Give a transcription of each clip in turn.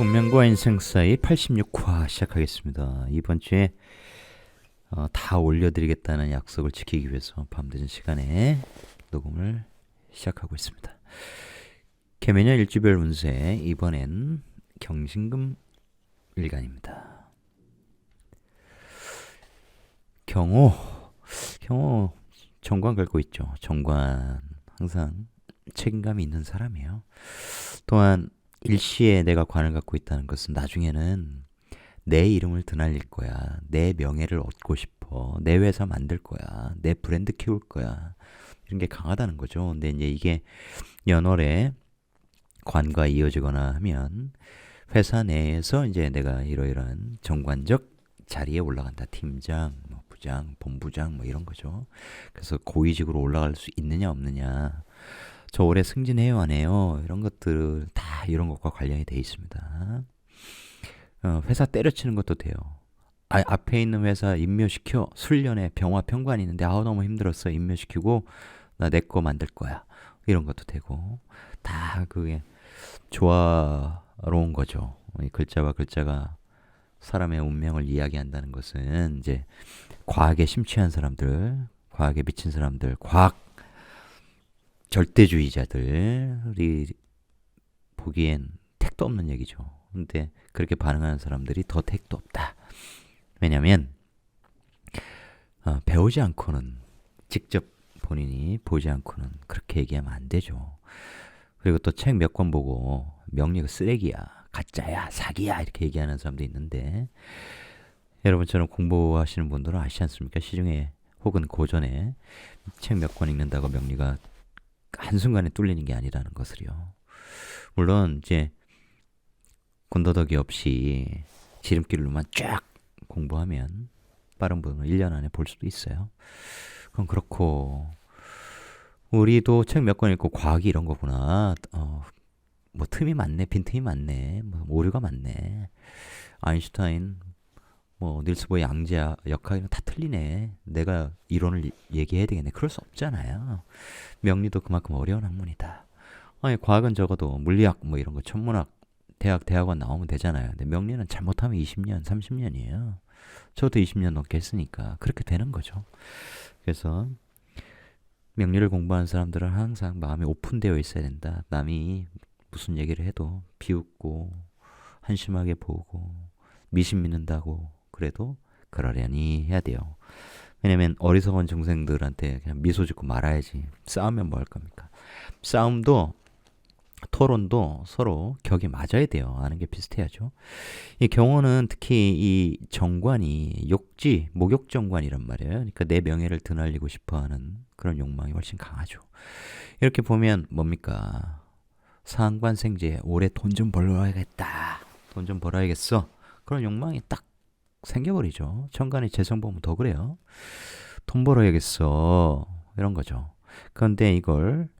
운명과 인생 사이 86화 시작하겠습니다. 이번 주에 다 올려드리겠다는 약속을 지키기 위해서 밤늦은 시간에 녹음을 시작하고 있습니다. 개면년 일주별 운세, 이번엔 경신금 일간입니다. 경호 정관 긁고 있죠. 정관 항상 책임감이 있는 사람이에요. 또한 일시에 내가 관을 갖고 있다는 것은 나중에는 내 이름을 드날릴 거야. 내 명예를 얻고 싶어. 내 회사 만들 거야. 내 브랜드 키울 거야. 이런 게 강하다는 거죠. 근데 이제 이게 연월에 관과 이어지거나 하면 회사 내에서 이제 내가 이러이러한 정관적 자리에 올라간다. 팀장, 뭐 부장, 본부장 뭐 이런 거죠. 그래서 고위직으로 올라갈 수 있느냐 없느냐. 저 올해 승진해요 안 해요? 이런 것들 다 이런 것과 관련이 돼 있습니다. 회사 때려치는 것도 돼요. 앞에 있는 회사 임묘시켜. 술련에 병화 평관이 있는데 너무 힘들었어. 임묘시키고 나 내 거 만들 거야. 이런 것도 되고 다 그게 조화로운 거죠. 이 글자와 글자가 사람의 운명을 이야기한다는 것은 이제 과학에 심취한 사람들, 과학에 미친 사람들, 과학 절대주의자들이 보기엔 택도 없는 얘기죠. 근데 그렇게 반응하는 사람들이 더 택도 없다. 왜냐면 배우지 않고는, 직접 본인이 보지 않고는 그렇게 얘기하면 안 되죠. 그리고 또 책 몇 권 보고 명리가 쓰레기야, 가짜야, 사기야 이렇게 얘기하는 사람도 있는데, 여러분처럼 공부하시는 분들은 아시지 않습니까? 시중에 혹은 고전에 책 몇 권 읽는다고 명리가 한순간에 뚫리는 게 아니라는 것을요. 물론 이제 군더더기 없이 지름길로만 쫙 공부하면 빠른 분은 1년 안에 볼 수도 있어요. 그럼 그렇고, 우리도 책 몇 권 읽고 과학이 이런 거구나. 뭐 틈이 많네, 빈틈이 많네, 뭐 오류가 많네. 아인슈타인, 뭐 닐스 보의 양자 역학이랑 다 틀리네. 내가 이론을 얘기해야 되겠네. 그럴 수 없잖아요. 명리도 그만큼 어려운 학문이다. 아니 과학은 적어도 물리학 뭐 이런 거 천문학 대학원 나오면 되잖아요. 근데 명리는 잘못하면 20년 30년이에요. 저도 20년 넘게 했으니까 그렇게 되는 거죠. 그래서 명리를 공부하는 사람들은 항상 마음이 오픈되어 있어야 된다. 남이 무슨 얘기를 해도 비웃고 한심하게 보고 미신 믿는다고 그래도 그러려니 해야 돼요. 왜냐면 어리석은 중생들한테 그냥 미소 짓고 말아야지. 싸우면 뭐 할 겁니까? 싸움도 토론도 서로 격이 맞아야 돼요. 아는 게 비슷해야죠. 이 경호는 특히 이 정관이 욕지, 목욕정관이란 말이에요. 그러니까 내 명예를 드날리고 싶어하는 그런 욕망이 훨씬 강하죠. 이렇게 보면 뭡니까? 상관생제, 올해 돈 좀 벌어야겠다. 돈 좀 벌어야겠어. 그런 욕망이 딱 생겨버리죠. 천간의 재성 보면 더 그래요. 돈 벌어야겠어. 이런 거죠. 그런데 이걸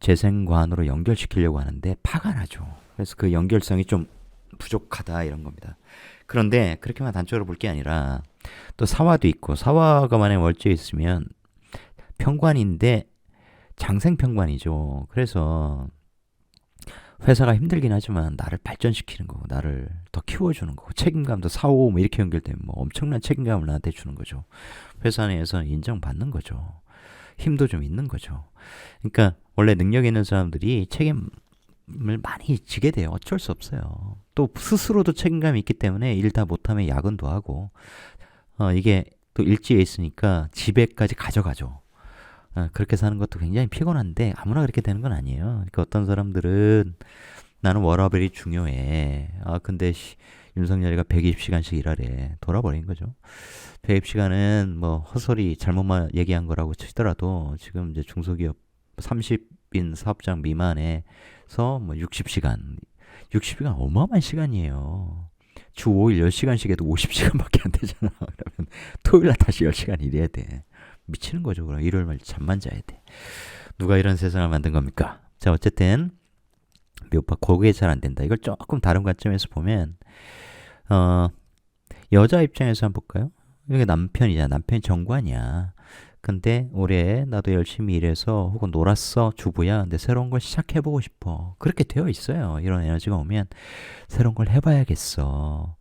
재생관으로 연결시키려고 하는데 파가 나죠. 그래서 그 연결성이 좀 부족하다 이런 겁니다. 그런데 그렇게만 단적으로 볼 게 아니라 또 사화도 있고, 사화가 만약에 월지에 있으면 평관인데 장생평관이죠. 그래서 회사가 힘들긴 하지만 나를 발전시키는 거고, 나를 더 키워주는 거고, 책임감도 사오 뭐 이렇게 연결되면 뭐 엄청난 책임감을 나한테 주는 거죠. 회사 내에서 인정받는 거죠. 힘도 좀 있는 거죠. 그러니까 원래 능력 있는 사람들이 책임을 많이 지게 돼요. 어쩔 수 없어요. 또 스스로도 책임감이 있기 때문에 일 다 못하면 야근도 하고, 이게 또 일지에 있으니까 집에까지 가져가죠. 그렇게 사는 것도 굉장히 피곤한데 아무나 그렇게 되는 건 아니에요. 그러니까 어떤 사람들은 나는 워라밸이 중요해. 근데 윤석열이가 120시간씩 일하래. 돌아버린 거죠. 120시간은 뭐 헛소리 잘못만 얘기한 거라고 치더라도 지금 이제 중소기업 30인 사업장 미만에서 뭐 60시간. 60시간 어마어마한 시간이에요. 주 5일 10시간씩 해도 50시간밖에 안 되잖아. 그러면 토요일날 다시 10시간 일해야 돼. 미치는 거죠. 그럼 일요일만 잠만 자야 돼. 누가 이런 세상을 만든 겁니까? 자, 어쨌든 묘파 거기에 잘 안 된다. 이걸 조금 다른 관점에서 보면 여자 입장에서 한번 볼까요? 이게 남편이잖아. 남편이 정관이야. 근데 올해 나도 열심히 일해서 혹은 놀았어 주부야. 근데 새로운 걸 시작해보고 싶어. 그렇게 되어 있어요. 이런 에너지가 오면 새로운 걸 해봐야겠어.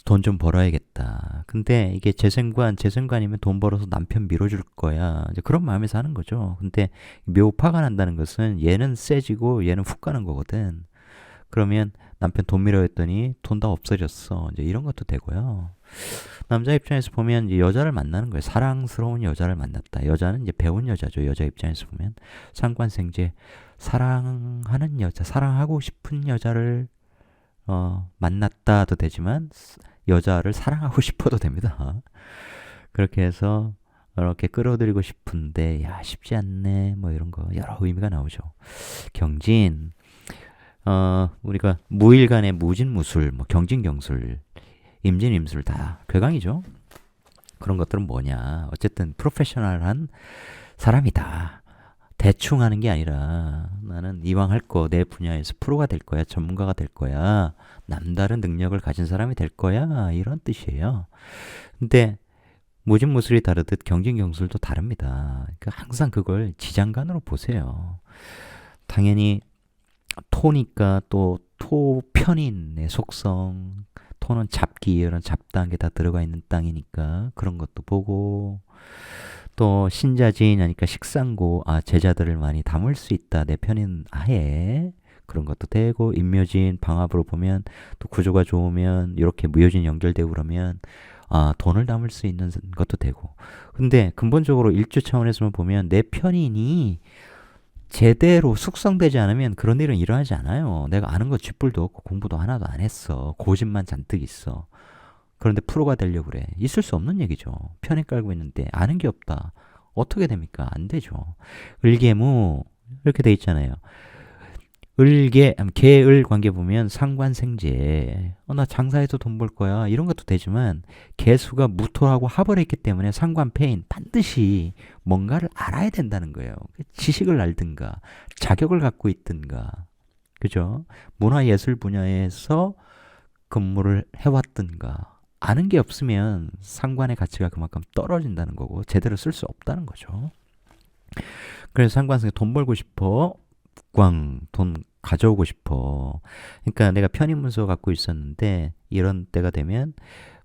돈 좀 벌어야겠다. 근데 이게 재생관이면 돈 벌어서 남편 밀어줄 거야. 이제 그런 마음에서 하는 거죠. 근데 묘파가 난다는 것은 얘는 세지고 얘는 훅 가는 거거든. 그러면 남편 돈 밀어 했더니 돈 다 없어졌어. 이제 이런 것도 되고요. 남자 입장에서 보면 이제 여자를 만나는 거예요. 사랑스러운 여자를 만났다. 여자는 이제 배운 여자죠. 여자 입장에서 보면 상관생제 사랑하는 여자, 사랑하고 싶은 여자를 만났다도 되지만 여자를 사랑하고 싶어도 됩니다. 그렇게 해서 이렇게 끌어들이고 싶은데 야 쉽지 않네. 뭐 이런 거 여러 의미가 나오죠. 경진 우리가 무일간의 무진무술, 뭐 경진경술, 임진임술 다 괴강이죠. 그런 것들은 뭐냐? 어쨌든 프로페셔널한 사람이다. 대충 하는 게 아니라 나는 이왕 할 거 내 분야에서 프로가 될 거야, 전문가가 될 거야, 남다른 능력을 가진 사람이 될 거야 이런 뜻이에요. 근데 무진무술이 다르듯 경진경술도 다릅니다. 그러니까 항상 그걸 지장간으로 보세요. 당연히 토니까 또 토편인의 속성, 토는 잡기 이런 잡다한 게 다 들어가 있는 땅이니까 그런 것도 보고 또 신자지인하니까 식상고 제자들을 많이 담을 수 있다 내 편인 아예 그런 것도 되고 인묘진 방합으로 보면 또 구조가 좋으면 이렇게 무효진 연결되고 그러면 돈을 담을 수 있는 것도 되고 근데 근본적으로 일주 차원에서만 보면 내 편인이 제대로 숙성되지 않으면 그런 일은 일어나지 않아요. 내가 아는 거 쥐뿔도 없고 공부도 하나도 안 했어. 고집만 잔뜩 있어. 그런데 프로가 되려고 그래. 있을 수 없는 얘기죠. 편에 깔고 있는데 아는 게 없다. 어떻게 됩니까? 안 되죠. 을개무 이렇게 돼 있잖아요. 개을 관계 보면 상관생제. 나 장사해서 돈 벌 거야. 이런 것도 되지만 개수가 무토하고 합을 했기 때문에 상관패인 반드시 뭔가를 알아야 된다는 거예요. 지식을 알든가 자격을 갖고 있든가 그죠? 문화예술 분야에서 근무를 해왔든가 아는 게 없으면 상관의 가치가 그만큼 떨어진다는 거고 제대로 쓸 수 없다는 거죠. 그래서 상관성에 돈 벌고 싶어. 돈 가져오고 싶어. 그러니까 내가 편인 문서 갖고 있었는데 이런 때가 되면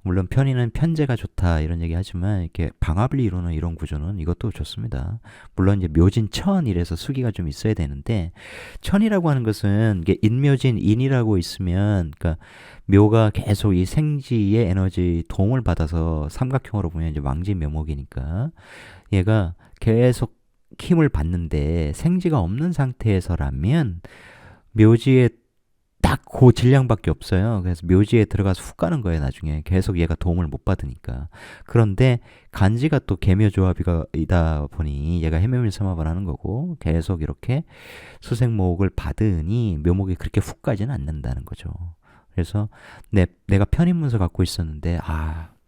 물론 편인은 편제가 좋다 이런 얘기 하지만 이렇게 방합을 이루는 이런 구조는 이것도 좋습니다. 물론 이제 묘진천 이래서 수기가 좀 있어야 되는데 천이라고 하는 것은 이게 인묘진 인이라고 있으면 그러니까 묘가 계속 이 생지의 에너지 도움을 받아서 삼각형으로 보면 이제 왕지 묘목이니까 얘가 계속 힘을 받는데 생지가 없는 상태에서라면 묘지에 딱 그 질량밖에 없어요. 그래서 묘지에 들어가서 훅 가는 거예요. 나중에 계속 얘가 도움을 못 받으니까. 그런데 간지가 또 계묘조합이다 보니 얘가 해묘밀삼합을 하는 거고 계속 이렇게 수생목을 받으니 묘목이 그렇게 훅 가지는 않는다는 거죠. 그래서 내가 편입문서 갖고 있었는데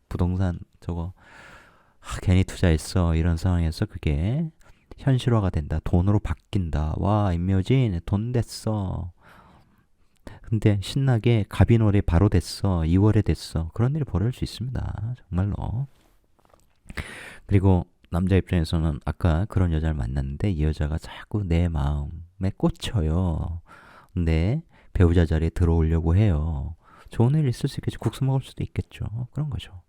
부동산 저거 괜히 투자했어 이런 상황에서 그게 현실화가 된다. 돈으로 바뀐다. 와 임묘진 돈 됐어. 근데 신나게 갑인월에 바로 됐어. 2월에 됐어. 그런 일이 벌어질 수 있습니다. 정말로. 그리고 남자 입장에서는 아까 그런 여자를 만났는데 이 여자가 자꾸 내 마음에 꽂혀요. 근데 배우자 자리에 들어오려고 해요. 좋은 일 있을 수 있겠죠. 국수 먹을 수도 있겠죠. 그런 거죠.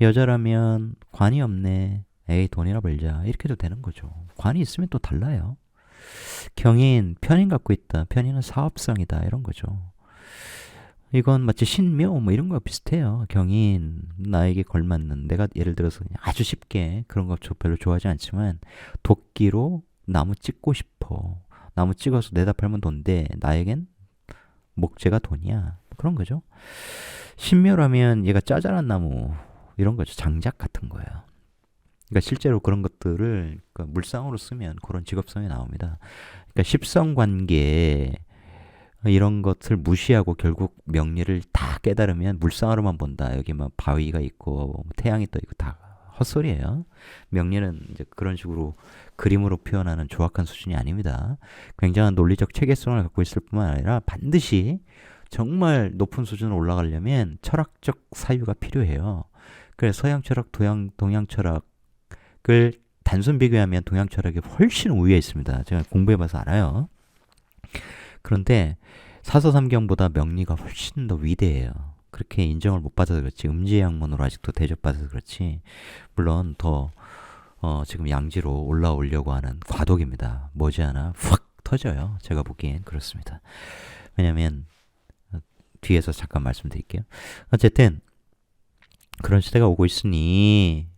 여자라면 관이 없네. 에이 돈이나 벌자 이렇게 해도 되는 거죠. 관이 있으면 또 달라요. 경인 편인 갖고 있다. 편인은 사업성이다 이런 거죠. 이건 마치 신묘 뭐 이런 거 비슷해요. 경인 나에게 걸맞는 내가 예를 들어서 그냥 아주 쉽게 그런 거 별로 좋아하지 않지만 도끼로 나무 찍고 싶어. 나무 찍어서 내다 팔면 돈데 나에겐 목재가 돈이야. 그런 거죠. 신묘라면 얘가 짜잘한 나무 이런 거죠. 장작 같은 거예요. 그러니까 실제로 그런 것들을 그러니까 물상으로 쓰면 그런 직업성이 나옵니다. 그러니까 십성관계 이런 것을 무시하고 결국 명리를 다 깨달으면 물상으로만 본다. 여기 막 바위가 있고 태양이 떠 있고 다 헛소리예요. 명리는 이제 그런 식으로 그림으로 표현하는 조악한 수준이 아닙니다. 굉장한 논리적 체계성을 갖고 있을 뿐만 아니라 반드시 정말 높은 수준으로 올라가려면 철학적 사유가 필요해요. 그래서 서양 철학, 동양 철학 단순 비교하면 동양 철학이 훨씬 우위에 있습니다. 제가 공부해봐서 알아요. 그런데 사서삼경보다 명리가 훨씬 더 위대해요. 그렇게 인정을 못 받아서 그렇지, 음지양문으로 아직도 대접받아서 그렇지, 물론 더 지금 양지로 올라오려고 하는 과도기입니다. 머지않아 확 터져요. 제가 보기엔 그렇습니다. 왜냐면 뒤에서 잠깐 말씀드릴게요. 어쨌든 그런 시대가 오고 있으니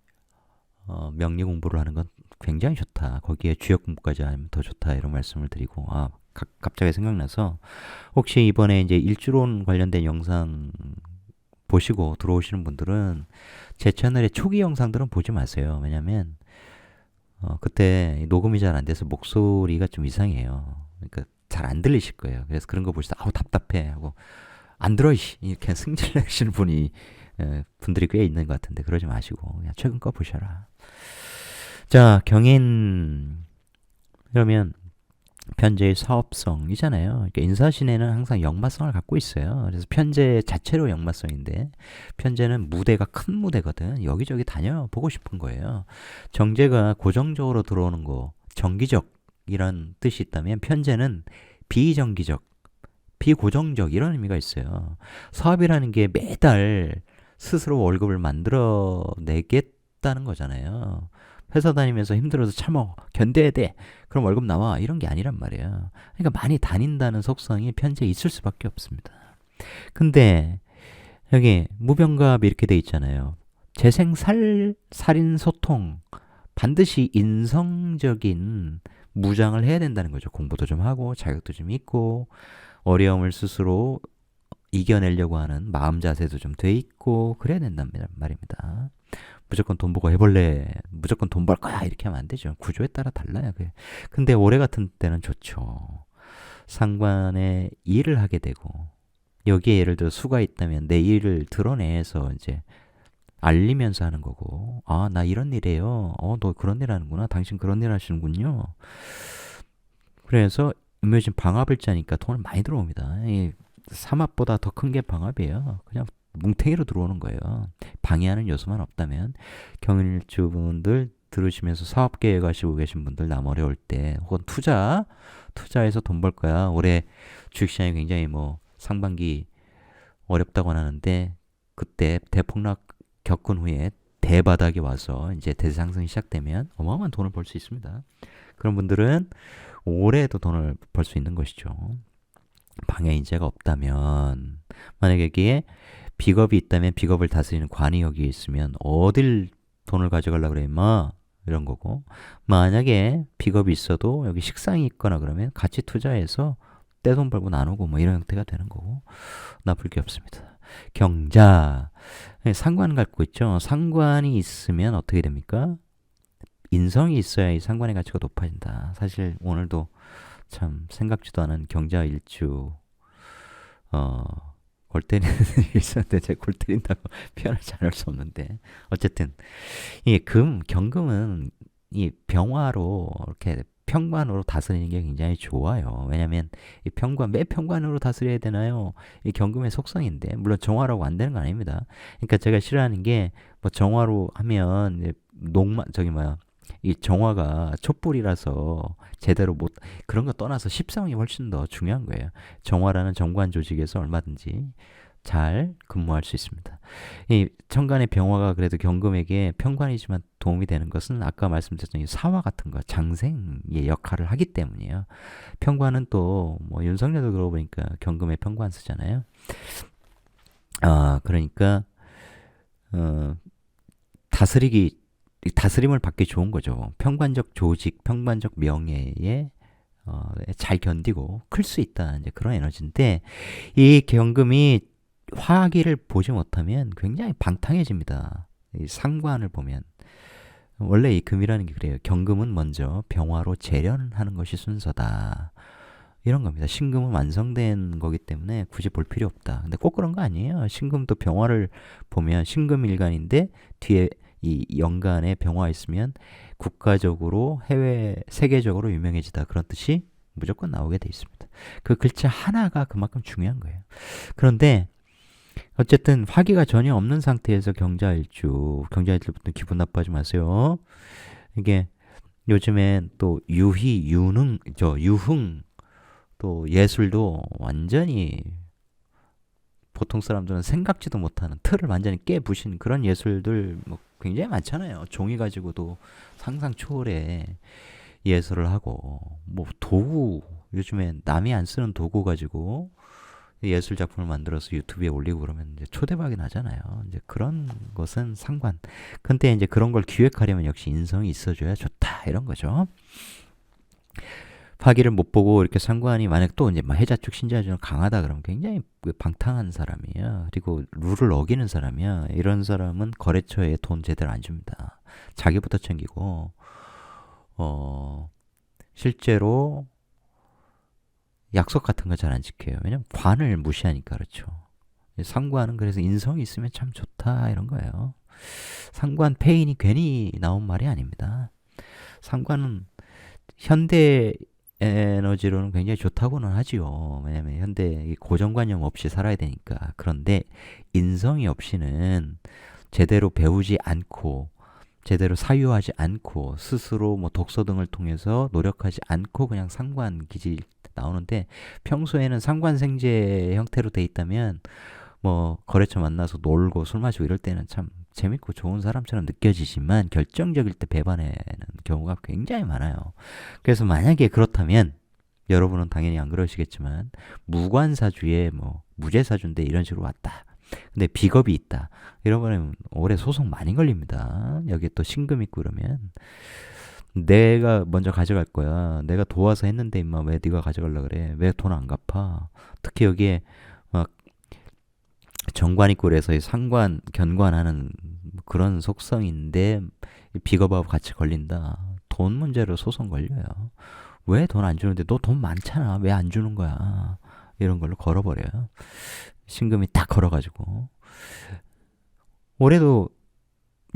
명리 공부를 하는 건 굉장히 좋다. 거기에 주역 공부까지 하면 더 좋다. 이런 말씀을 드리고, 갑자기 생각나서 혹시 이번에 이제 일주론 관련된 영상 보시고 들어오시는 분들은 제 채널의 초기 영상들은 보지 마세요. 왜냐면 그때 녹음이 잘 안 돼서 목소리가 좀 이상해요. 그러니까 잘 안 들리실 거예요. 그래서 그런 거 보시다 아우 답답해 하고 안 들어 이렇게 승질 내시는 분들이 꽤 있는 것 같은데, 그러지 마시고 그냥 최근 거 보셔라. 자, 경인 그러면 편제의 사업성이잖아요. 그러니까 인사신에는 항상 역마성을 갖고 있어요. 그래서 편제 자체로 역마성인데, 편제는 무대가 큰 무대거든. 여기저기 다녀보고 싶은 거예요. 정제가 고정적으로 들어오는 거, 정기적이란 뜻이 있다면, 편제는 비정기적, 비고정적, 이런 의미가 있어요. 사업이라는 게 매달 스스로 월급을 만들어내겠다는 거잖아요. 회사 다니면서 힘들어서 참어 견뎌야 돼, 그럼 월급 나와, 이런 게 아니란 말이에요. 그러니까 많이 다닌다는 속성이 편제에 있을 수밖에 없습니다. 근데 여기 무병갑 이렇게 돼 있잖아요. 재생살인소통, 반드시 인성적인 무장을 해야 된다는 거죠. 공부도 좀 하고 자격도 좀 있고 어려움을 스스로 이겨내려고 하는 마음 자세도 좀 돼 있고 그래야 된단 말입니다. 무조건 돈 보고 해볼래, 무조건 돈 벌 거야, 이렇게 하면 안 되죠. 구조에 따라 달라요. 근데 올해 같은 때는 좋죠. 상관에 일을 하게 되고, 여기에 예를 들어 수가 있다면 내 일을 드러내서 이제 알리면서 하는 거고, 나 이런 일 해요. 너 그런 일 하는구나. 당신 그런 일 하시는군요. 그래서 음묘진 방화불자니까 돈을 많이 들어옵니다. 이 삼합보다 더 큰 게 방합이에요. 그냥 뭉탱이로 들어오는 거예요. 방해하는 요소만 없다면. 경일주분들 들으시면서 사업 계획하시고 계신 분들, 남 어려울 때, 혹은 투자해서 돈 벌 거야. 올해 주식시장이 굉장히 상반기 어렵다고 하는데, 그때 대폭락 겪은 후에 대바닥이 와서 이제 대상승이 시작되면 어마어마한 돈을 벌 수 있습니다. 그런 분들은 올해도 돈을 벌 수 있는 것이죠. 방해 인재가 없다면, 만약에 여기에 비겁이 있다면 비겁을 다스리는 관이 여기 있으면 어딜 돈을 가져가려고 그래 임마, 이런 거고, 만약에 비겁이 있어도 여기 식상이 있거나 그러면 같이 투자해서 떼돈 벌고 나누고 이런 형태가 되는 거고, 나쁠 게 없습니다. 경자, 상관 갖고 있죠. 상관이 있으면 어떻게 됩니까? 인성이 있어야 이 상관의 가치가 높아진다. 사실 오늘도 참 생각지도 않은 경자 일주 골 때리는 일이 있었는데, 제가 골 때린다고 표현하지 않을 수 없는데, 어쨌든 이 경금은 이 병화로 이렇게 평관으로 다스리는 게 굉장히 좋아요. 왜냐면 이 매 평관으로 다스려야 되나요? 이 경금의 속성인데, 물론 정화라고 안 되는 거 아닙니다. 그러니까 제가 싫어하는 게 정화로 하면 이 정화가 촛불이라서 제대로 그런 거 떠나서 십성이 훨씬 더 중요한 거예요. 정화라는 정관 조직에서 얼마든지 잘 근무할 수 있습니다. 이 천간의 병화가 그래도 경금에게 평관이지만 도움이 되는 것은 아까 말씀드렸던 이 사화 같은 거, 장생의 역할을 하기 때문이에요. 평관은 또 윤석열도 그러고 보니까 경금에 평관 쓰잖아요. 그러니까 다스림을 받기 좋은 거죠. 평관적 조직, 평관적 명예에 잘 견디고 클 수 있다, 이제 그런 에너지인데, 이 경금이 화기를 보지 못하면 굉장히 방탕해집니다. 이 상관을 보면 원래 이 금이라는 게 그래요. 경금은 먼저 병화로 재련하는 것이 순서다, 이런 겁니다. 신금은 완성된 거기 때문에 굳이 볼 필요 없다. 근데 꼭 그런 거 아니에요. 신금도 병화를 보면 신금일간인데 뒤에 이 연간에 병화 있으면 국가적으로 세계적으로 유명해지다, 그런 뜻이 무조건 나오게 돼 있습니다. 그 글자 하나가 그만큼 중요한 거예요. 그런데 어쨌든 화기가 전혀 없는 상태에서 경자일주부터 기분 나빠하지 마세요. 이게 요즘엔 또 유흥, 또 예술도 완전히 보통 사람들은 생각지도 못하는 틀을 완전히 깨부신 그런 예술들 뭐 굉장히 많잖아요. 종이 가지고도 상상 초월의 예술을 하고, 뭐 도구, 요즘에 남이 안 쓰는 도구 가지고 예술 작품을 만들어서 유튜브에 올리고 그러면 이제 초대박이 나잖아요. 이제 그런 것은 상관. 근데 이제 그런 걸 기획하려면 역시 인성이 있어줘야 좋다 이런 거죠. 파기를 못 보고 이렇게 상관이 만약 또 이제 막 해자 쪽 신자 중 강하다 그러면 굉장히 방탕한 사람이야. 그리고 룰을 어기는 사람이야. 이런 사람은 거래처에 돈 제대로 안 줍니다. 자기부터 챙기고 실제로 약속 같은 거 잘 안 지켜요. 왜냐면 관을 무시하니까 그렇죠. 상관은 그래서 인성이 있으면 참 좋다 이런 거예요. 상관 폐인이 괜히 나온 말이 아닙니다. 상관은 현대 에너지로는 굉장히 좋다고는 하지요. 왜냐면 현대 고정관념 없이 살아야 되니까. 그런데 인성이 없이는 제대로 배우지 않고 제대로 사유하지 않고 스스로 뭐 독서 등을 통해서 노력하지 않고 그냥 상관 기질 나오는데 평소에는 상관생제 형태로 돼 있다면 뭐 거래처 만나서 놀고 술 마시고 이럴 때는 참 재밌고 좋은 사람처럼 느껴지지만 결정적일 때 배반하는 경우가 굉장히 많아요. 그래서 만약에 그렇다면 여러분은 당연히 안 그러시겠지만 무관사주에 뭐 무죄사주인데 이런 식으로 왔다. 근데 비겁이 있다. 이러면 오래 소송 많이 걸립니다. 여기에 또 신금 있고 그러면 내가 먼저 가져갈 거야. 내가 도와서 했는데 임마 왜 네가 가져가려 그래? 왜 돈 안 갚아? 특히 여기에 막 정관 있고 그래서 상관 견관하는 그런 속성인데 비겁하고 같이 걸린다. 돈 문제로 소송 걸려요. 왜 돈 안 주는데 너 돈 많잖아. 왜 안 주는 거야? 이런 걸로 걸어버려요. 신금이 딱 걸어가지고 올해도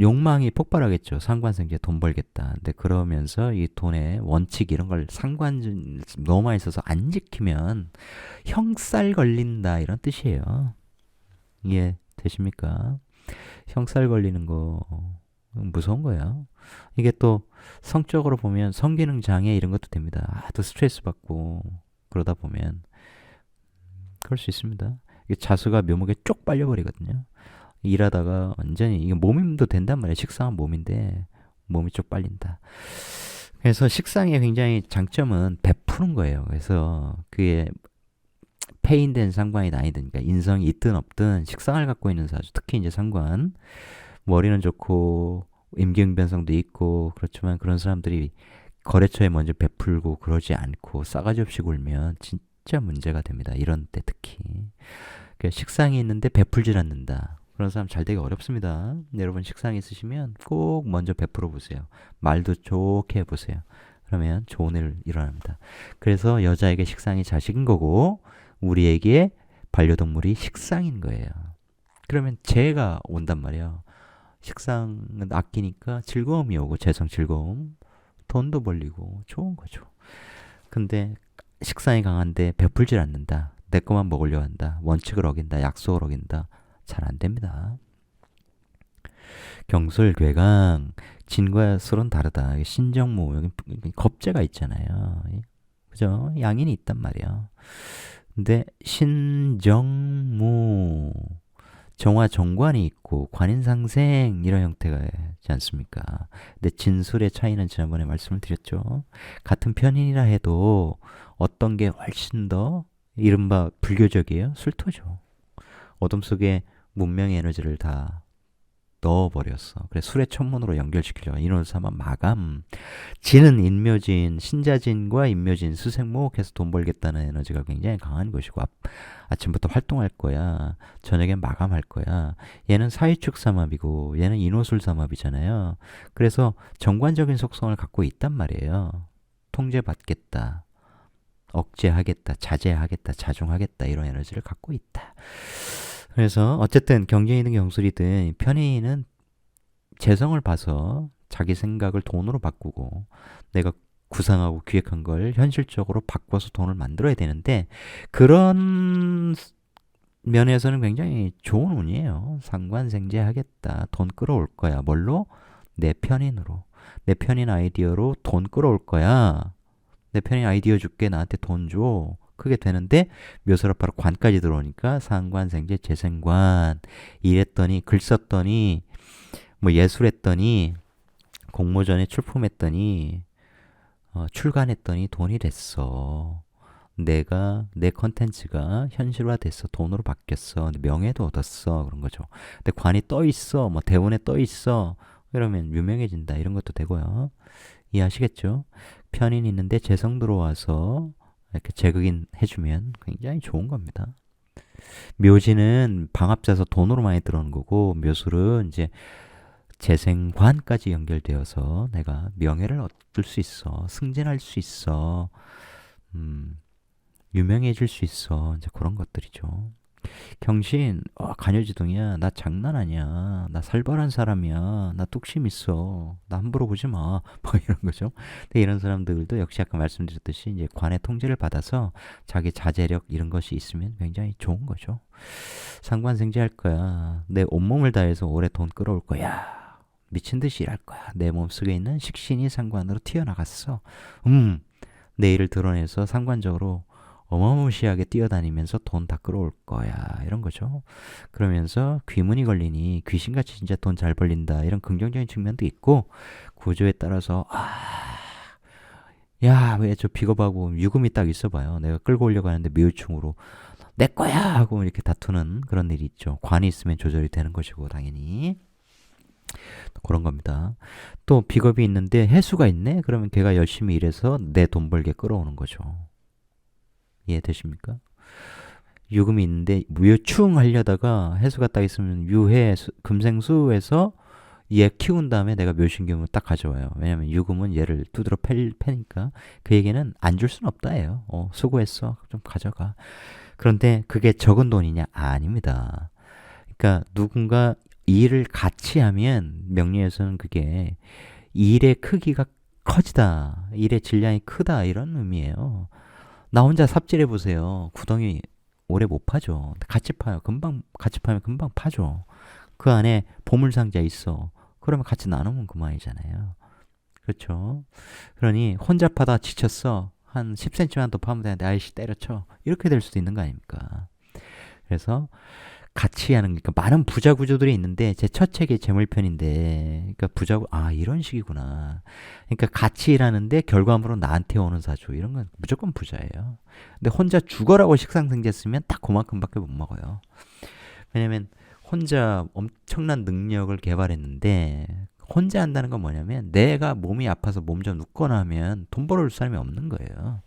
욕망이 폭발하겠죠. 상관생제 돈 벌겠다. 근데 그러면서 이 돈의 원칙 이런 걸 상관 너무 많이 써서 안 지키면 형살 걸린다 이런 뜻이에요. 이해 되십니까? 형살 걸리는 거 무서운 거예요. 이게 또 성적으로 보면 성기능 장애 이런 것도 됩니다. 또 스트레스 받고 그러다 보면 그럴 수 있습니다. 이게 자수가 묘목에 쪽 빨려버리거든요. 일하다가 완전히 이게 몸임도 된단 말이에요. 식상한 몸인데 몸이 쪽 빨린다. 그래서 식상의 굉장히 장점은 베푸는 거예요. 그래서 그게 폐인된 상관이 아니든 그러니까 인성이 있든 없든 식상을 갖고 있는 사주 특히 이제 상관 머리는 좋고 임기응변성도 있고 그렇지만 그런 사람들이 거래처에 먼저 베풀고 그러지 않고 싸가지 없이 굴면 진짜 문제가 됩니다. 이런 때 특히 그러니까 식상이 있는데 베풀질 않는다. 그런 사람 잘 되기 어렵습니다. 여러분 식상이 있으시면 꼭 먼저 베풀어 보세요. 말도 좋게 해보세요. 그러면 좋은 일 일어납니다. 그래서 여자에게 식상이 자식인 거고 우리에게 반려동물이 식상인 거예요. 그러면 재가 온단 말이에요. 식상은 아끼니까 즐거움이 오고 재성 즐거움 돈도 벌리고 좋은 거죠. 근데 식상이 강한데 베풀질 않는다. 내 것만 먹으려 한다. 원칙을 어긴다. 약속을 어긴다. 잘 안 됩니다. 경술, 괴강, 진과 술은 다르다. 신정무, 여기 겁재가 있잖아요. 그죠? 양인이 있단 말이야. 근데 신정무, 정화 정관이 있고 관인상생 이런 형태가 있지 않습니까? 근데 진술의 차이는 지난번에 말씀을 드렸죠. 같은 편인이라 해도 어떤 게 훨씬 더 이른바 불교적이에요? 술토죠. 어둠 속에 문명의 에너지를 다 넣어버렸어. 그래 술의 천문으로 연결시키려고 인원을 삼아 마감. 진은 인묘진, 신자진과 인묘진, 수생목해서 돈 벌겠다는 에너지가 굉장히 강한 것이고 아침부터 활동할 거야. 저녁엔 마감할 거야. 얘는 사위축 삼합이고 얘는 인호술 삼합이잖아요. 그래서 정관적인 속성을 갖고 있단 말이에요. 통제받겠다. 억제하겠다. 자제하겠다. 자중하겠다. 이런 에너지를 갖고 있다. 그래서 어쨌든 경쟁이든 경술이든 편인은 재성을 봐서 자기 생각을 돈으로 바꾸고 내가 구상하고 기획한 걸 현실적으로 바꿔서 돈을 만들어야 되는데 그런 면에서는 굉장히 좋은 운이에요. 상관생제하겠다. 돈 끌어올 거야. 뭘로? 내 편인으로. 내 편인 아이디어로 돈 끌어올 거야. 내 편인 아이디어 줄게. 나한테 돈 줘. 그게 되는데 묘사로 바로 관까지 들어오니까 상관, 생재, 재생관. 일했더니, 글 썼더니, 뭐 예술했더니, 공모전에 출품했더니, 출간했더니 돈이 됐어. 내가 내 컨텐츠가 현실화됐어. 돈으로 바뀌었어. 명예도 얻었어. 그런 거죠. 근데 관이 떠 있어. 뭐 대본에 떠 있어. 그러면 유명해진다. 이런 것도 되고요. 이해하시겠죠? 편인이 있는데 재성 들어와서 이렇게 재극인 해주면 굉장히 좋은 겁니다. 묘지는 방합자서 돈으로 많이 들어오는 거고, 묘술은 이제 재생관까지 연결되어서 내가 명예를 얻을 수 있어. 승진할 수 있어. 유명해질 수 있어. 이제 그런 것들이죠. 경신, 간여지동이야. 나 장난 아니야. 나 살벌한 사람이야. 나 뚝심 있어. 나 함부로 보지 마. 뭐 이런 거죠. 근데 이런 사람들도 역시 아까 말씀드렸듯이 이제 관의 통제를 받아서 자기 자제력 이런 것이 있으면 굉장히 좋은 거죠. 상관생재할 거야. 내 온몸을 다해서 오래 돈 끌어올 거야. 미친 듯이 일할 거야. 내 몸속에 있는 식신이 상관으로 튀어나갔어. 내 일을 드러내서 상관적으로 어마무시하게 뛰어다니면서 돈 다 끌어올 거야. 이런 거죠. 그러면서 귀문이 걸리니 귀신같이 진짜 돈 잘 벌린다. 이런 긍정적인 측면도 있고, 구조에 따라서 야, 왜 저 비겁하고 유금이 딱 있어봐요. 내가 끌고 오려고 하는데 묘충으로 내 거야 하고 이렇게 다투는 그런 일이 있죠. 관이 있으면 조절이 되는 것이고 당연히 그런 겁니다. 또 비겁이 있는데 해수가 있네? 그러면 걔가 열심히 일해서 내 돈 벌게 끌어오는 거죠. 이해되십니까? 유금이 있는데 무효충 하려다가 해수가 딱 있으면 유해 금생수에서 얘 키운 다음에 내가 묘신금을 딱 가져와요. 왜냐면 유금은 얘를 두드러 패니까 그 얘기는 안 줄 순 없다예요. 수고했어. 좀 가져가. 그런데 그게 적은 돈이냐? 아닙니다. 그러니까 누군가 일을 같이 하면 명리에서는 그게 일의 크기가 커지다. 일의 질량이 크다. 이런 의미예요. 나 혼자 삽질해 보세요. 구덩이 오래 못 파죠. 같이 파요. 같이 파면 금방 파죠. 그 안에 보물상자 있어. 그러면 같이 나누면 그만이잖아요. 그렇죠? 그러니 혼자 파다 지쳤어. 한 10cm만 더 파면 되는데 아이씨 때려쳐. 이렇게 될 수도 있는 거 아닙니까? 그래서 같이 하는, 그러니까 많은 부자 구조들이 있는데 제 첫 책이 재물편인데, 그러니까 이런 식이구나. 그러니까 같이 일하는데 결과물은 나한테 오는 사주, 이런 건 무조건 부자예요. 근데 혼자 죽어라고 식상생재 쓰면 딱 그만큼밖에 못 먹어요. 왜냐면 혼자 엄청난 능력을 개발했는데 혼자 한다는 건 뭐냐면 내가 몸이 아파서 몸 좀 눕거나 하면 돈 벌어줄 사람이 없는 거예요.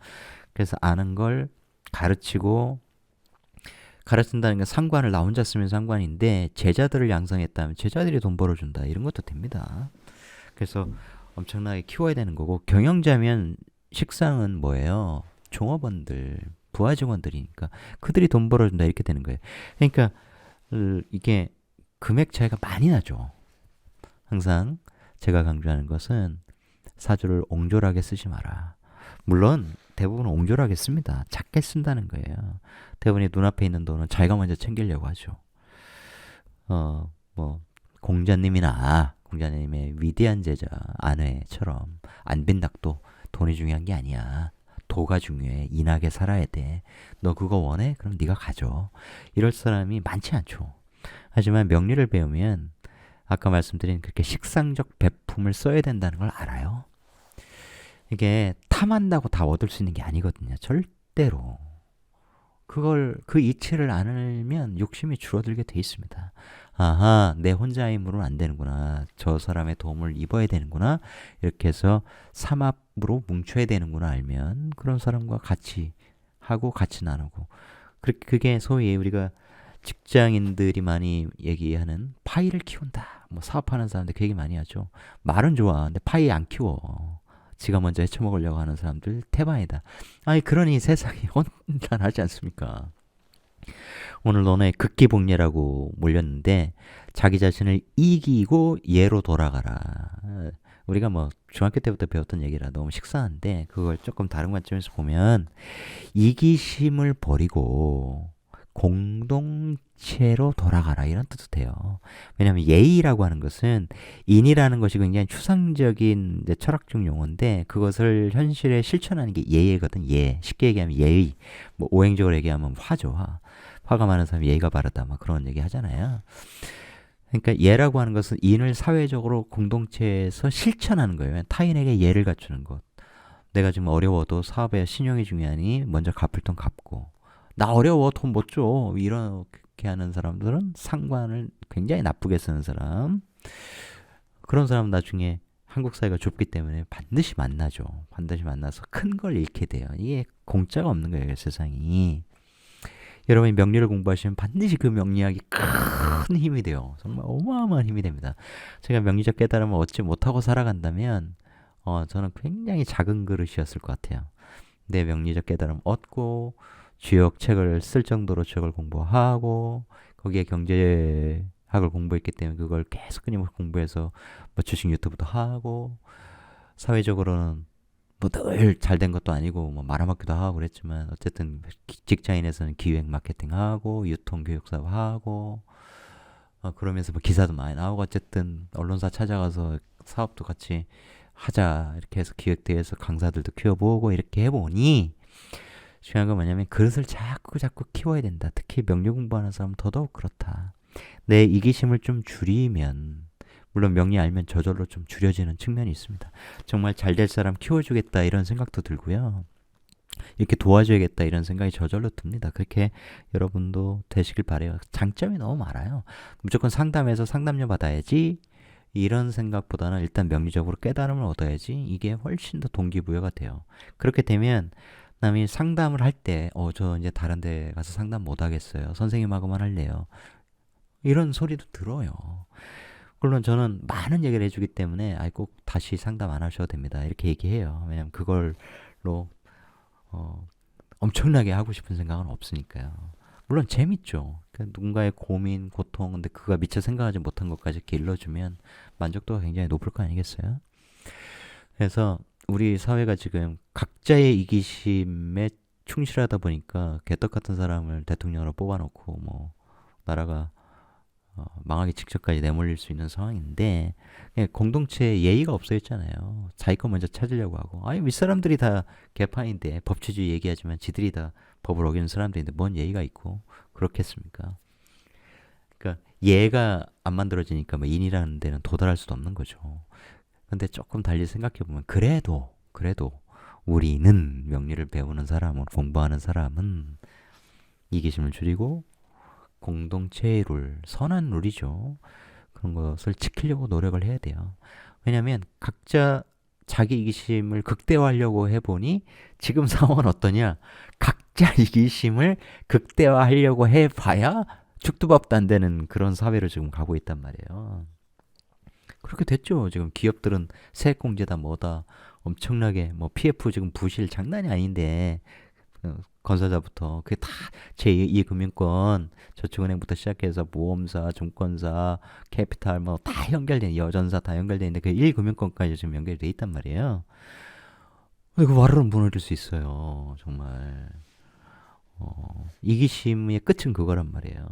그래서 아는 걸 가르친다는 건 상관을 나 혼자 쓰면 상관인데 제자들을 양성했다면 제자들이 돈 벌어준다. 이런 것도 됩니다. 그래서 엄청나게 키워야 되는 거고, 경영자면 식상은 뭐예요? 종업원들, 부하 직원들이니까 그들이 돈 벌어준다 이렇게 되는 거예요. 그러니까 이게 금액 차이가 많이 나죠. 항상 제가 강조하는 것은 사주를 옹졸하게 쓰지 마라. 물론 대부분 옹졸하게 씁니다. 작게 쓴다는 거예요. 대부분이 눈앞에 있는 돈은 자기가 먼저 챙기려고 하죠. 공자님의 위대한 제자 안회처럼 안빈닥도 돈이 중요한 게 아니야. 도가 중요해. 인하게 살아야 돼. 너 그거 원해? 그럼 네가 가져. 이럴 사람이 많지 않죠. 하지만 명리를 배우면 아까 말씀드린 그렇게 식상적 배품을 써야 된다는 걸 알아요. 이게 탐한다고 다 얻을 수 있는 게 아니거든요. 절대로. 그 이치를 안 알면 욕심이 줄어들게 돼 있습니다. 아하, 내 혼자 힘으로는 안 되는구나. 저 사람의 도움을 입어야 되는구나. 이렇게 해서 삼합으로 뭉쳐야 되는구나 알면 그런 사람과 같이 하고 같이 나누고. 그게 소위 우리가 직장인들이 많이 얘기하는 파이를 키운다. 뭐 사업하는 사람들 그 얘기 많이 하죠. 말은 좋아. 근데 파이 안 키워. 지가 먼저 헤쳐먹으려고 하는 사람들 태반이다. 아니 그러니 세상이 혼란하지 않습니까? 오늘 너네 극기복례라고 몰렸는데 자기 자신을 이기고 예로 돌아가라. 우리가 뭐 중학교 때부터 배웠던 얘기라 너무 식상한데 그걸 조금 다른 관점에서 보면 이기심을 버리고 공동체로 돌아가라 이런 뜻도 돼요. 왜냐하면 예의라고 하는 것은 인이라는 것이 굉장히 추상적인 이제 철학적 용어인데 그것을 현실에 실천하는 게 예의거든. 예. 쉽게 얘기하면 예의. 뭐 오행적으로 얘기하면 화죠. 화. 화가 많은 사람이 예의가 바르다. 막 그런 얘기 하잖아요. 그러니까 예라고 하는 것은 인을 사회적으로 공동체에서 실천하는 거예요. 타인에게 예를 갖추는 것. 내가 지금 어려워도 사업에 신용이 중요하니 먼저 갚을 돈 갚고 나 어려워 돈 못 줘 이렇게 하는 사람들은 상관을 굉장히 나쁘게 쓰는 사람. 그런 사람 나중에 한국 사회가 좁기 때문에 반드시 만나죠. 반드시 만나서 큰 걸 잃게 돼요. 이게 공짜가 없는 거예요, 세상이. 여러분이 명리를 공부하시면 반드시 그 명리학이 큰 힘이 돼요. 정말 어마어마한 힘이 됩니다. 제가 명리적 깨달음을 얻지 못하고 살아간다면 저는 굉장히 작은 그릇이었을 것 같아요. 내 명리적 깨달음 얻고 주역 책을 쓸 정도로 주역을 공부하고 거기에 경제학을 공부했기 때문에 그걸 계속 끊임없이 공부해서 뭐 주식 유튜브도 하고 사회적으로는 뭐 늘 잘된 것도 아니고 뭐 말아먹기도 하고 그랬지만 어쨌든 직장인에서는 기획 마케팅 하고 유통 교육 사업 하고 그러면서 뭐 기사도 많이 나오고 어쨌든 언론사 찾아가서 사업도 같이 하자 이렇게 해서 기획대회에서 강사들도 키워보고 이렇게 해보니 중요한 건 뭐냐면 그릇을 자꾸 키워야 된다. 특히 명리 공부하는 사람은 더더욱 그렇다. 내 이기심을 좀 줄이면 물론 명리 알면 저절로 좀 줄여지는 측면이 있습니다. 정말 잘 될 사람 키워주겠다 이런 생각도 들고요. 이렇게 도와줘야겠다 이런 생각이 저절로 듭니다. 그렇게 여러분도 되시길 바래요. 장점이 너무 많아요. 무조건 상담해서 상담료 받아야지 이런 생각보다는 일단 명리적으로 깨달음을 얻어야지 이게 훨씬 더 동기부여가 돼요. 그렇게 되면 남이 상담을 할 때 저 이제 다른 데 가서 상담 못 하겠어요. 선생님하고만 할래요. 이런 소리도 들어요. 물론 저는 많은 얘기를 해주기 때문에 꼭 다시 상담 안 하셔도 됩니다. 이렇게 얘기해요. 왜냐면 그걸로 엄청나게 하고 싶은 생각은 없으니까요. 물론 재밌죠. 누군가의 고민, 고통, 근데 그가 미처 생각하지 못한 것까지 이렇게 일러주면 만족도가 굉장히 높을 거 아니겠어요? 그래서 우리 사회가 지금 각자의 이기심에 충실하다 보니까 개떡 같은 사람을 대통령으로 뽑아놓고 뭐 나라가 망하기 직전까지 내몰릴 수 있는 상황인데 공동체에 예의가 없어졌잖아요. 자기 거 먼저 찾으려고 하고 아니 윗사람들이 다 개판인데 법치주의 얘기하지만 지들이 다 법을 어기는 사람들인데 뭔 예의가 있고 그렇겠습니까? 그러니까 예가 안 만들어지니까 뭐 인이라는 데는 도달할 수도 없는 거죠. 근데 조금 달리 생각해보면 그래도 우리는 명리를 배우는 사람은 공부하는 사람은 이기심을 줄이고 공동체의 룰, 선한 룰이죠. 그런 것을 지키려고 노력을 해야 돼요. 왜냐하면 각자 자기 이기심을 극대화하려고 해보니 지금 상황은 어떠냐? 각자 이기심을 극대화하려고 해봐야 죽도 밥도 안 되는 그런 사회로 지금 가고 있단 말이에요. 그렇게 됐죠. 지금 기업들은 세액공제다 뭐다 엄청나게 뭐 PF 지금 부실 장난이 아닌데 건설사부터 그게 다 제2금융권 저축은행부터 시작해서 보험사, 증권사, 캐피탈 뭐 다 연결된 여전사 다 연결돼 있는데 그 1금융권까지 지금 연결돼 있단 말이에요. 그 와르르 무너질 수 있어요. 정말 이기심의 끝은 그거란 말이에요.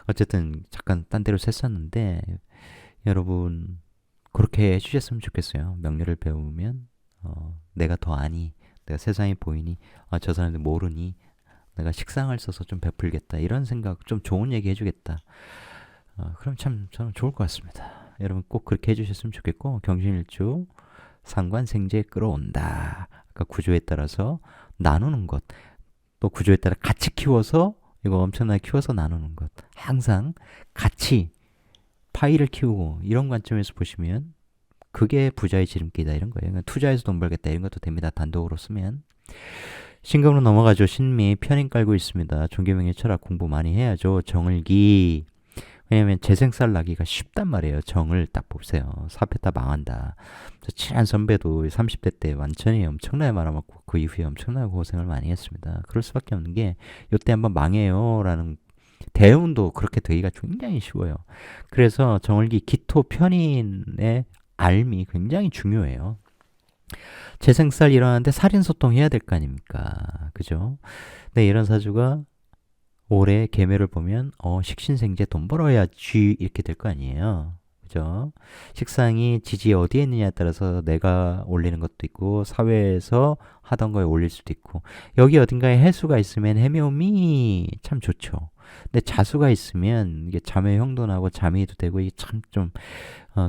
어쨌든 잠깐 딴 데로 샜었는데 여러분 그렇게 해주셨으면 좋겠어요. 명리를 배우면 내가 더 아니 내가 세상에 보이니 저 사람들 모르니 내가 식상을 써서 좀 베풀겠다 이런 생각 좀 좋은 얘기 해주겠다 그럼 참 저는 좋을 것 같습니다. 여러분 꼭 그렇게 해주셨으면 좋겠고 경신일주 상관생제 끌어온다. 그러니까 구조에 따라서 나누는 것 또 구조에 따라 같이 키워서 이거 엄청나게 키워서 나누는 것 항상 같이 파이를 키우고 이런 관점에서 보시면 그게 부자의 지름길이다 이런 거예요. 그러니까 투자해서 돈 벌겠다 이런 것도 됩니다. 단독으로 쓰면. 신금으로 넘어가죠. 신미 편인 깔고 있습니다. 종교명예 철학 공부 많이 해야죠. 정을기. 왜냐면 재생살 나기가 쉽단 말이에요. 정을 딱 보세요. 사패 다 망한다. 친한 선배도 30대 때 완전히 엄청나게 말아먹고 그 이후에 엄청나게 고생을 많이 했습니다. 그럴 수밖에 없는 게 요때 한번 망해요 라는 대운도 그렇게 되기가 굉장히 쉬워요. 그래서 정을기 기토 편인의 알미 굉장히 중요해요. 재생살 일어나는데 살인소통 해야 될 거 아닙니까? 그죠? 네, 이런 사주가 올해 계매를 보면 식신생재 돈 벌어야지 이렇게 될 거 아니에요. 그죠? 식상이 지지 어디에 있느냐에 따라서 내가 올리는 것도 있고 사회에서 하던 거에 올릴 수도 있고 여기 어딘가에 해수가 있으면 해묘미 참 좋죠. 근데 자수가 있으면 이게 자매 형도나고 잠이도 되고 이게 참 좀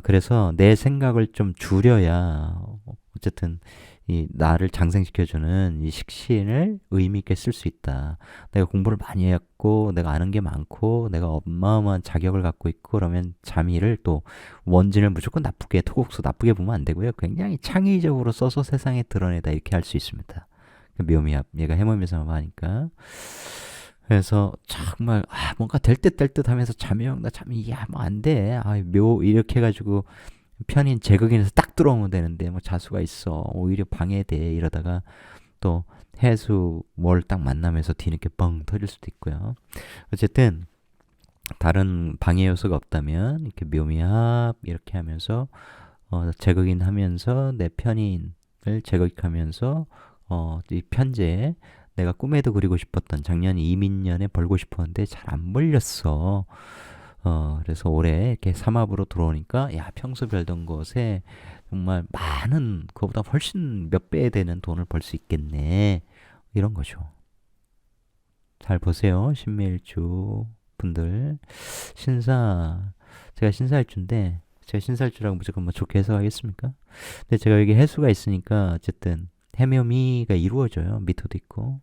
그래서 내 생각을 좀 줄여야 어쨌든 이 나를 장생시켜주는 이 식신을 의미 있게 쓸 수 있다. 내가 공부를 많이 했고 내가 아는 게 많고 내가 어마어마한 자격을 갖고 있고 그러면 자미를 또 원진을 무조건 나쁘게 토국수 나쁘게 보면 안 되고요. 굉장히 창의적으로 써서 세상에 드러내다 이렇게 할 수 있습니다. 묘미합 얘가 해모미삼 하니까 그래서 정말 뭔가 될 듯 될 듯 하면서 자매형 나 자매 뭐 안 돼. 묘 이렇게 해가지고 편인 제극인에서 딱 들어오면 되는데 뭐 자수가 있어 오히려 방해돼 이러다가 또 해수 뭘 딱 만나면서 뒤늦게 뻥 터질 수도 있고요. 어쨌든 다른 방해 요소가 없다면 이렇게 묘미합 이렇게 하면서 제극인 하면서 내 편인을 제극하면서 이 편제 내가 꿈에도 그리고 싶었던 작년 이민년에 벌고 싶었는데 잘 안 벌렸어. 그래서 올해 이렇게 삼합으로 들어오니까 야 평소 벌던 것에 정말 많은 그거보다 훨씬 몇 배 되는 돈을 벌 수 있겠네 이런 거죠. 잘 보세요 신묘일주 분들 신사 제가 신사일주인데 제가 신사일주라고 무조건 뭐 좋게 해석하겠습니까? 근데 제가 여기 해수가 있으니까 어쨌든 해묘미가 이루어져요. 미토도 있고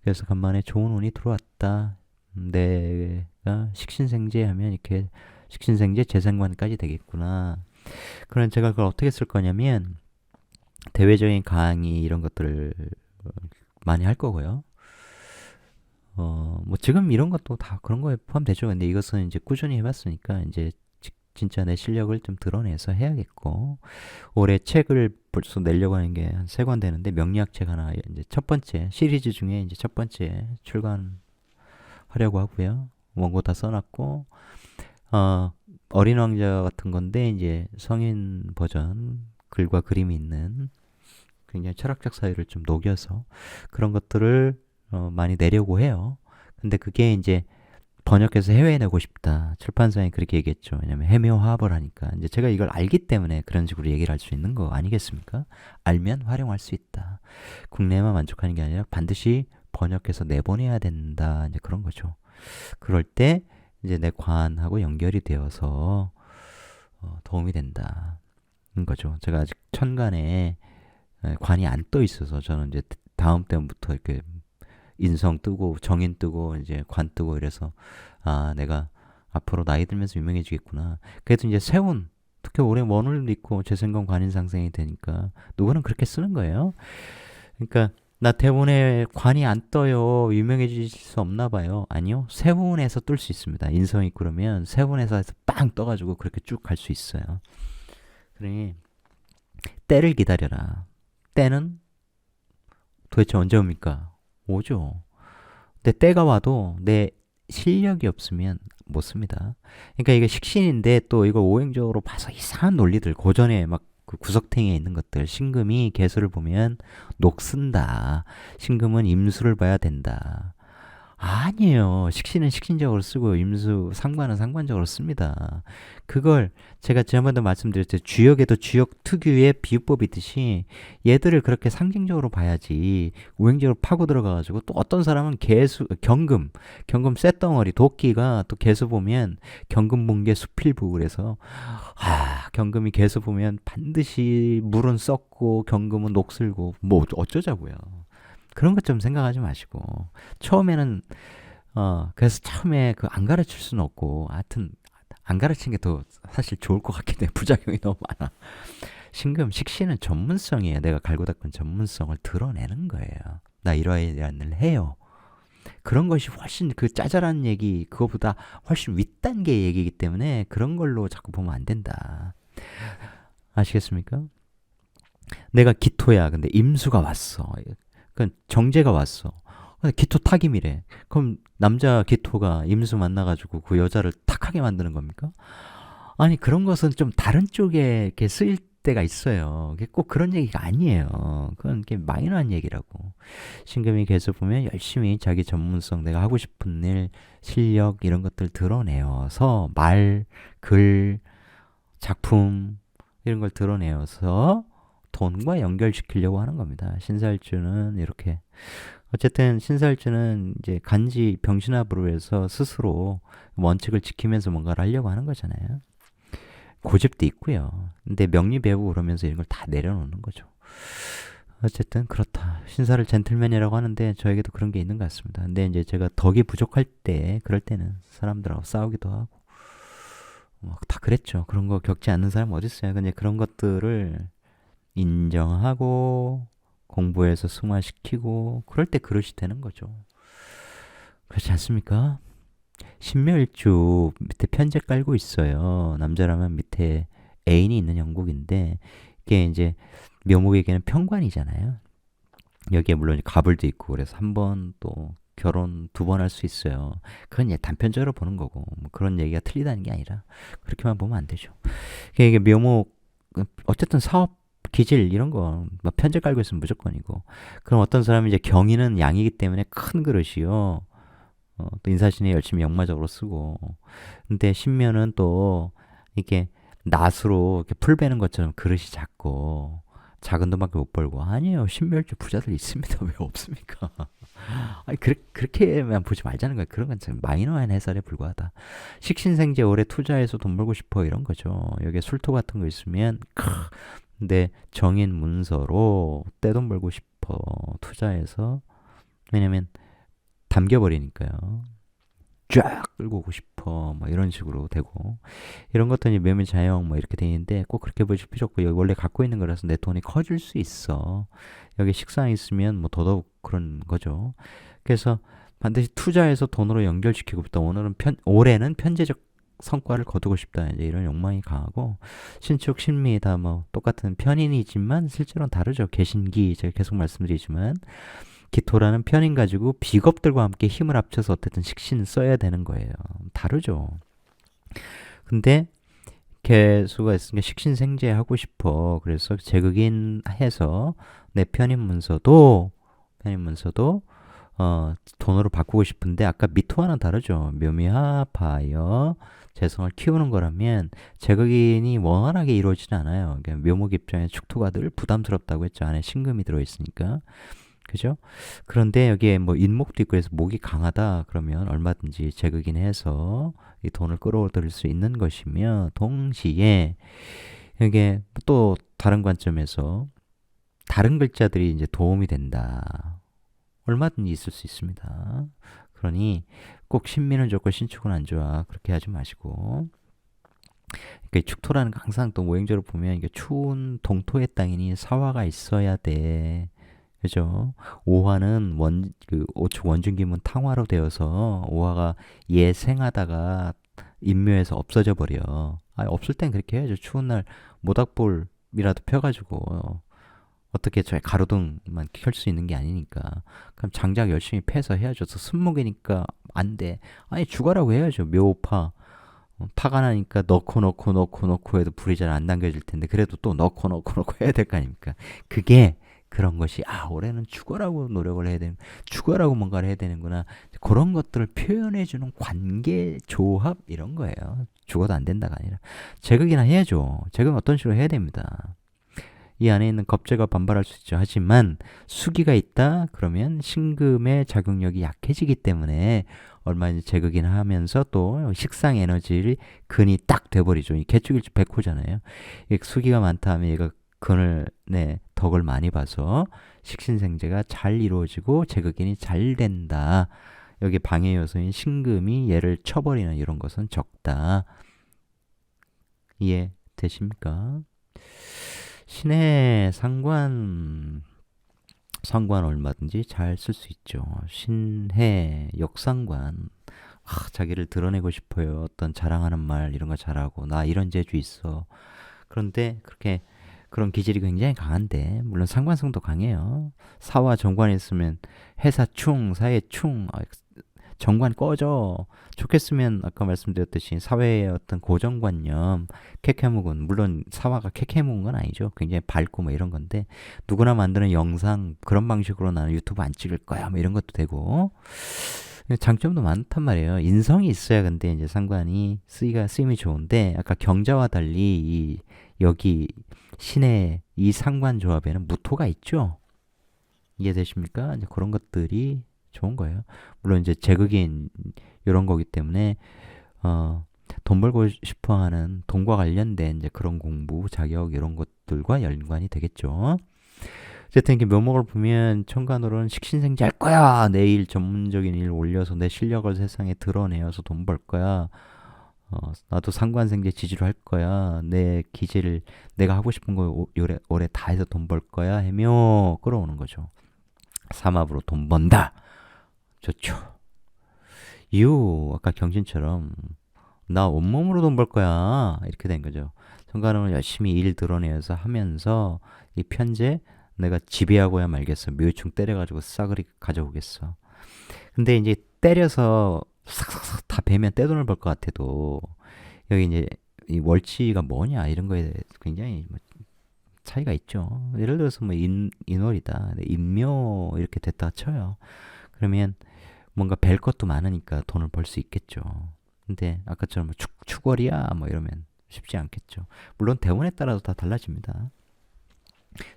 그래서 간만에 좋은 운이 들어왔다. 내가 식신생재 하면 이렇게 식신생재 재생관까지 되겠구나. 그럼 제가 그걸 어떻게 쓸 거냐면 대외적인 강의 이런 것들을 많이 할 거고요. 뭐 지금 이런 것도 다 그런 거에 포함되죠. 근데 이것은 이제 꾸준히 해봤으니까 이제 진짜 내 실력을 좀 드러내서 해야겠고 올해 책을 벌써 내려고 하는 게 한 3권 되는데 명리학 책 하나 이제 첫 번째 시리즈 중에 이제 첫 번째 출간하려고 하고요. 원고 다 써놨고 어린 왕자 같은 건데 이제 성인 버전 글과 그림이 있는 굉장히 철학적 사유를 좀 녹여서 그런 것들을 많이 내려고 해요. 근데 그게 이제 번역해서 해외에 내고 싶다. 출판사에 그렇게 얘기했죠. 왜냐면 해묘화합을 하니까. 이제 제가 이걸 알기 때문에 그런 식으로 얘기를 할 수 있는 거 아니겠습니까? 알면 활용할 수 있다. 국내에만 만족하는 게 아니라 반드시 번역해서 내보내야 된다. 이제 그런 거죠. 그럴 때 이제 내 관하고 연결이 되어서 도움이 된다. 는 거죠. 제가 아직 천간에 관이 안 떠 있어서 저는 이제 다음 때부터 이렇게 인성 뜨고 정인 뜨고 이제 관 뜨고 이래서 내가 앞으로 나이 들면서 유명해지겠구나. 그래도 이제 세운 특히 올해 원울도 있고 재생관 관인상생이 되니까 누구는 그렇게 쓰는 거예요. 그러니까 나 대본에 관이 안 떠요. 유명해질 수 없나 봐요. 아니요. 세운에서 뜰 수 있습니다. 인성 있고 그러면 세운에서 빵 떠가지고 그렇게 쭉 갈 수 있어요. 그러니 때를 기다려라. 때는 도대체 언제 옵니까? 오죠. 근데 때가 와도 내 실력이 없으면 못 씁니다. 그러니까 이게 식신인데 또 이걸 오행적으로 봐서 이상한 논리들 고전에 막 그 구석탱이에 있는 것들 신금이 개수를 보면 녹쓴다. 신금은 임수를 봐야 된다. 아니에요. 식신은 식신적으로 쓰고 임수 상관은 상관적으로 씁니다. 그걸 제가 지난번에도 말씀드렸죠. 주역에도 주역 특유의 비유법이 있듯이 얘들을 그렇게 상징적으로 봐야지 우행적으로 파고 들어가가지고 또 어떤 사람은 개수 경금 쇳덩어리 도끼가 또 개수 보면 경금 본게 수필부 그래서 경금이 개수 보면 반드시 물은 썩고 경금은 녹슬고 뭐 어쩌자고요. 그런 것 좀 생각하지 마시고 처음에는 그래서 처음에 그 안 가르칠 수는 없고 하여튼 안 가르치는 게 더 사실 좋을 것 같긴 해. 부작용이 너무 많아. 신금 식신은 전문성이에요. 내가 갈고 닦은 전문성을 드러내는 거예요. 나 이러이러한 일 해요. 그런 것이 훨씬 그 짜잘한 얘기 그거보다 훨씬 윗단계 얘기이기 때문에 그런 걸로 자꾸 보면 안 된다. 아시겠습니까? 내가 기토야. 근데 임수가 왔어. 정제가 왔어. 기토 타김이래. 그럼 남자 기토가 임수 만나가지고 그 여자를 탁하게 만드는 겁니까? 아니 그런 것은 좀 다른 쪽에 이렇게 쓰일 때가 있어요. 그게 꼭 그런 얘기가 아니에요. 그건 게 마이너한 얘기라고. 신금이 계속 보면 열심히 자기 전문성, 내가 하고 싶은 일, 실력 이런 것들 드러내어서 말, 글, 작품 이런 걸 드러내어서 돈과 연결시키려고 하는 겁니다. 신살주는 이렇게. 어쨌든 신살주는 이제 간지 병신합으로 해서 스스로 원칙을 지키면서 뭔가를 하려고 하는 거잖아요. 고집도 있고요. 근데 명리 배우고 그러면서 이런 걸 다 내려놓는 거죠. 어쨌든 그렇다. 신사를 젠틀맨이라고 하는데 저에게도 그런 게 있는 것 같습니다. 근데 이제 제가 덕이 부족할 때, 그럴 때는 사람들하고 싸우기도 하고 다 그랬죠. 그런 거 겪지 않는 사람 어디 있어요. 근데 그런 것들을 인정하고 공부해서 승화시키고 그럴 때 그릇이 되는 거죠. 그렇지 않습니까? 신묘일주 밑에 편제 깔고 있어요. 남자라면 밑에 애인이 있는 형국인데 이게 이제 묘목에게는 편관이잖아요. 여기에 물론 가불도 있고 그래서 한 번 또 결혼 2번 할 수 있어요. 그건 단편적으로 보는 거고 뭐 그런 얘기가 틀리다는 게 아니라 그렇게만 보면 안 되죠. 이게 묘목 어쨌든 사업 기질 이런 거 편제 깔고 있으면 무조건이고 그럼 어떤 사람이 이제 경인은 양이기 때문에 큰 그릇이요. 또 인사신에 열심히 역마적으로 쓰고 근데 신묘는 또 이게 낫으로 이렇게 풀 베는 것처럼 그릇이 작고 작은 돈밖에 못 벌고 아니에요. 신묘일주 부자들 있습니다. 왜 없습니까? 아니 그렇게만 보지 말자는 거야. 그런 건 참 마이너한 해설에 불과하다. 식신생재 오래 투자해서 돈 벌고 싶어 이런 거죠. 여기에 술토 같은 거 있으면 근데 정인 문서로 떼돈 벌고 싶어 투자해서 왜냐면 담겨버리니까요. 쫙 끌고 오고 싶어 뭐 이런 식으로 되고 이런 것들이 매매 자영 뭐 이렇게 돼 있는데 꼭 그렇게 보실 필요 없고 여기 원래 갖고 있는 거라서 내 돈이 커질 수 있어. 여기 식상이 있으면 뭐 더더욱 그런 거죠. 그래서 반드시 투자해서 돈으로 연결시키고 싶다. 올해는 편제적 성과를 거두고 싶다. 이제 이런 욕망이 강하고 신축 신미 다 뭐 똑같은 편인이지만 실제로는 다르죠. 개신기 제가 계속 말씀드리지만 기토라는 편인 가지고 비겁들과 함께 힘을 합쳐서 어쨌든 식신을 써야 되는 거예요. 다르죠. 근데 개수가 있으니까 식신생재하고 싶어. 그래서 제극인 해서 내 편인 문서도 돈으로 바꾸고 싶은데 아까 미토와는 다르죠. 묘미합하여 재성을 키우는 거라면 제극인이 원활하게 이루어지지 않아요. 그러니까 묘목 입장에 축토가 늘 부담스럽다고 했죠. 안에 신금이 들어있으니까. 그죠? 그런데 여기에 뭐 인목도 있고 해서 목이 강하다 그러면 얼마든지 제극인해서 이 돈을 끌어들일 수 있는 것이며 동시에 이게 또 다른 관점에서 다른 글자들이 이제 도움이 된다. 얼마든지 있을 수 있습니다. 그러니 꼭 신민은 좋고 신축은 안 좋아. 그렇게 하지 마시고. 그러니까 축토라는 거 항상 또 모행적으로 보면 이게 추운 동토의 땅이니 사화가 있어야 돼. 그죠? 오화는 오축 원중기문 탕화로 되어서 오화가 예생하다가 인묘에서 없어져 버려. 없을 땐 그렇게 해야죠. 추운 날 모닥불이라도 펴가지고 어떻게 저희 가로등만 켤 수 있는 게 아니니까. 그럼 장작 열심히 패서 해야죠. 손목이니까 안 돼. 아니 죽어라고 해야죠. 묘파. 파가 나니까 넣고 해도 불이 잘 안 당겨질 텐데 그래도 또 넣고 해야 될 거 아닙니까? 그게 그런 것이 올해는 죽어라고 노력을 해야 되는 죽어라고 뭔가를 해야 되는구나 그런 것들을 표현해주는 관계 조합 이런 거예요. 죽어도 안 된다가 아니라 제극이나 해야죠. 제극은 어떤 식으로 해야 됩니다. 이 안에 있는 겁재가 반발할 수 있죠. 하지만 수기가 있다 그러면 신금의 작용력이 약해지기 때문에 얼마든지 제극이나 하면서 또 식상 에너지를 근이 딱 돼버리죠. 이 개축일주 백호잖아요. 수기가 많다 하면 얘가 근을 덕을 많이 봐서 식신생재가 잘 이루어지고 제극인이 잘 된다. 여기 방해 요소인 신금이 얘를 쳐버리는 이런 것은 적다. 이해되십니까? 신의 상관 얼마든지 잘 쓸 수 있죠. 신해 역상관 자기를 드러내고 싶어요. 어떤 자랑하는 말 이런 거 잘하고 나 이런 재주 있어. 그런데 그렇게 그런 기질이 굉장히 강한데 물론 상관성도 강해요. 사와 정관이 있으면 해사 충, 사의 충 정관 꺼져. 좋겠으면 아까 말씀드렸듯이 사회의 어떤 고정관념, 케케묵은 물론 사화가 케케묵은 건 아니죠. 굉장히 밝고 뭐 이런 건데 누구나 만드는 영상 그런 방식으로 나는 유튜브 안 찍을 거야. 뭐 이런 것도 되고 장점도 많단 말이에요. 인성이 있어야 근데 이제 상관이 쓰임이 좋은데 아까 경자와 달리 여기 신의 이 상관 조합에는 무토가 있죠. 이해되십니까? 이제 그런 것들이 좋은 거예요. 물론 이제 제극인 이런 거기 때문에 돈 벌고 싶어하는 돈과 관련된 이제 그런 공부, 자격 이런 것들과 연관이 되겠죠. 어쨌든 이렇게 묘목을 보면 천간으로는 식신생지 할 거야. 내일 전문적인 일 올려서 내 실력을 세상에 드러내어서 돈 벌 거야. 나도 상관생제 지지로 할 거야. 내 기질을 내가 하고 싶은 거 올해 다 해서 돈 벌 거야. 해며 끌어오는 거죠. 삼합으로 돈 번다. 좋죠. 아까 경신처럼 나 온몸으로 돈 벌 거야. 이렇게 된 거죠. 천간으로 열심히 일 드러내서 하면서 이 편제 내가 지배하고야 말겠어. 묘충 때려가지고 싸그리 가져오겠어. 근데 이제 때려서 싹싹싹 다 베면 떼돈을 벌 것 같아도 여기 이제 이 월치가 뭐냐 이런 거에 대해서 굉장히 뭐 차이가 있죠. 예를 들어서 뭐 인월이다, 인묘 이렇게 됐다 쳐요. 그러면 뭔가 벨 것도 많으니까 돈을 벌 수 있겠죠. 근데 아까처럼 뭐 축월이야 뭐 이러면 쉽지 않겠죠. 물론 대운에 따라서 다 달라집니다.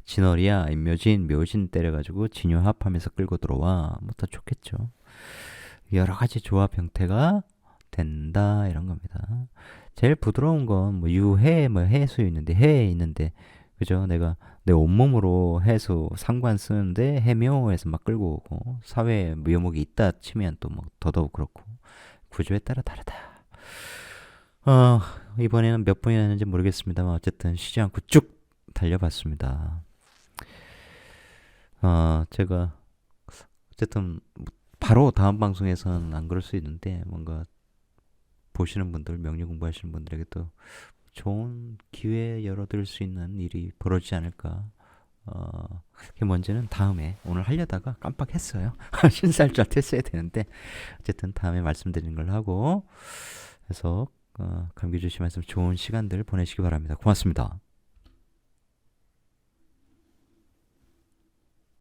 진월이야 인묘진 묘진 때려가지고 진요합하면서 끌고 들어와 뭐 다 좋겠죠. 여러 가지 조합 형태가 된다 이런 겁니다. 제일 부드러운 건 뭐 유해 뭐 해수 있는데 해에 있는데 그죠? 내가 내 온몸으로 해수 상관 쓰는데 해묘에서 막 끌고 오고 사회에 묘목이 있다 치면 또 뭐 더더욱 그렇고 구조에 따라 다르다. 이번에는 몇 번이나 했는지 모르겠습니다만 어쨌든 쉬지 않고 쭉 달려봤습니다. 제가 어쨌든 바로 다음 방송에서는 안 그럴 수 있는데 뭔가 보시는 분들 명리 공부하시는 분들에게 또 좋은 기회 열어드릴 수 있는 일이 벌어지지 않을까. 그게 뭔지는 다음에 오늘 하려다가 깜빡했어요. 신살짝 했어야 되는데 어쨌든 다음에 말씀드리는 걸로 하고 해서 감기 조심하셔서 좋은 시간들 보내시기 바랍니다. 고맙습니다.